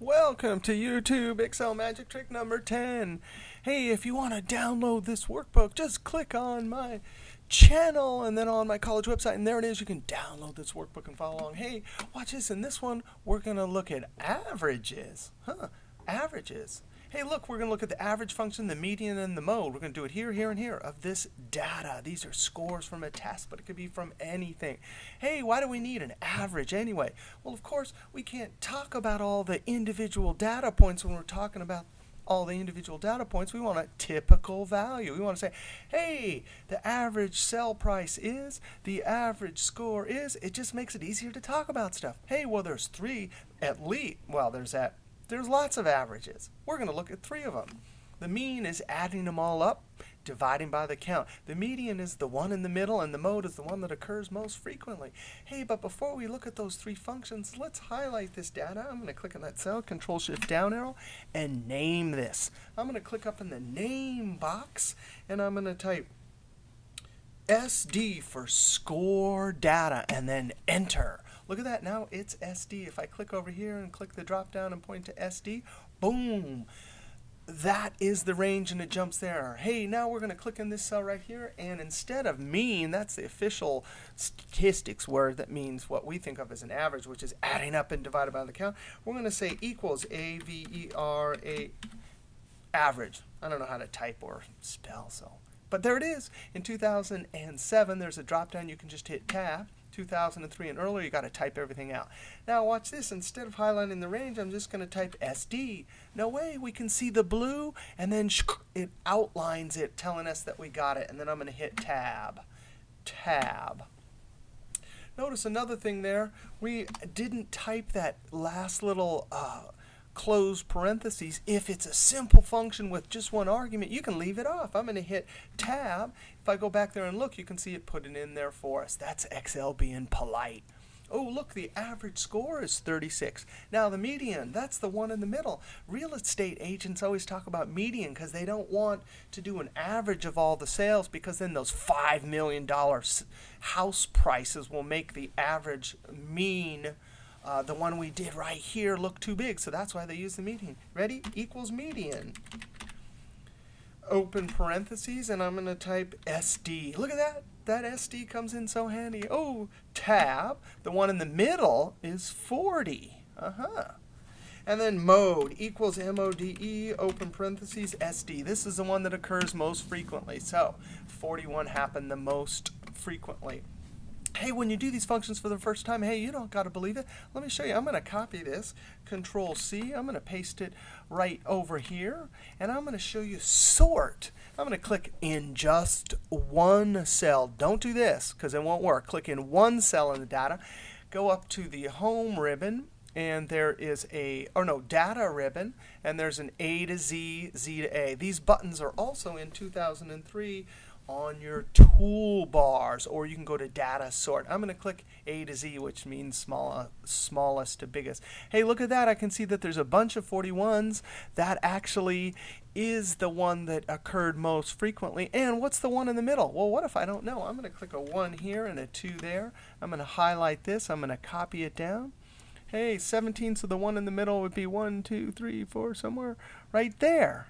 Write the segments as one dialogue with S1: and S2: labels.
S1: Welcome to YouTube Excel Magic Trick number 10. Hey, if you want to download this workbook, just click on my channel and then on my college website, and there it is. You can download this workbook and follow along. Hey, watch this. In this one, we're going to look at averages. Averages. Hey, look, we're going to look at the average function, the median, and the mode. We're going to do it here, here, and here of this data. These are scores from a test, but it could be from anything. Hey, why do we need an average anyway? Well, of course, we can't talk about all the individual data points when we're talking about all the individual data points. We want a typical value. We want to say, hey, the average sell price is, the average score is. It just makes it easier to talk about stuff. Hey, well, there's three at least. Well, there's lots of averages. We're going to look at three of them. The mean is adding them all up, dividing by the count. The median is the one in the middle, and the mode is the one that occurs most frequently. Hey, but before we look at those three functions, let's highlight this data. I'm going to click on that cell, Control-Shift-Down arrow, and name this. I'm going to click up in the name box, and I'm going to type SD for score data, and then enter. Look at that, now it's SD. If I click over here and click the drop down and point to SD, boom, that is the range and it jumps there. Hey, now we're going to click in this cell right here, and instead of mean, that's the official statistics word that means what we think of as an average, which is adding up and divided by the count. We're going to say equals AVERA, average. I don't know how to type or spell, so. But there it is. In 2007, there's a drop down. You can just hit tab. 2003 and earlier, you got to type everything out. Now watch this. Instead of highlighting the range, I'm just going to type SD. No way. We can see the blue, and then it outlines it, telling us that we got it. And then I'm going to hit tab. Tab. Notice another thing there. We didn't type that last little close parentheses. If it's a simple function with just one argument, you can leave it off. I'm going to hit tab. If I go back there and look, you can see it put it in there for us. That's Excel being polite. Oh, look, the average score is 36. Now the median, that's the one in the middle. Real estate agents always talk about median because they don't want to do an average of all the sales, because then those $5 million house prices will make the average mean, the one we did right here, look too big. So that's why they use the median. Ready? Equals median. Open parentheses, and I'm going to type SD. Look at that. That SD comes in so handy. Oh, tab. The one in the middle is 40. And then mode equals MODE, open parentheses, SD. This is the one that occurs most frequently. So 41 happened the most frequently. Hey, when you do these functions for the first time, hey, you don't got to believe it. Let me show you. I'm going to copy this, Control-C. I'm going to paste it right over here, and I'm going to show you sort. I'm going to click in just one cell. Don't do this because it won't work. Click in one cell in the data. Go up to the Home ribbon, and there is Data ribbon, and there's an A to Z, Z to A. These buttons are also in 2003 on your toolbars, or you can go to data sort. I'm going to click A to Z, which means smallest to biggest. Hey, look at that. I can see that there's a bunch of 41s. That actually is the one that occurred most frequently. And what's the one in the middle? Well, what if I don't know? I'm going to click a 1 here and a 2 there. I'm going to highlight this. I'm going to copy it down. Hey, 17, so the one in the middle would be 1, 2, 3, 4, somewhere right there.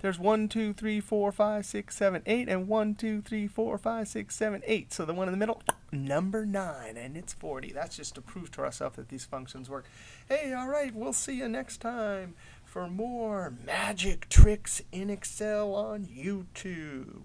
S1: There's 1, 2, 3, 4, 5, 6, 7, 8, and 1, 2, 3, 4, 5, 6, 7, 8. So the one in the middle, number 9, and it's 40. That's just to prove to ourselves that these functions work. Hey, all right, we'll see you next time for more magic tricks in Excel on YouTube.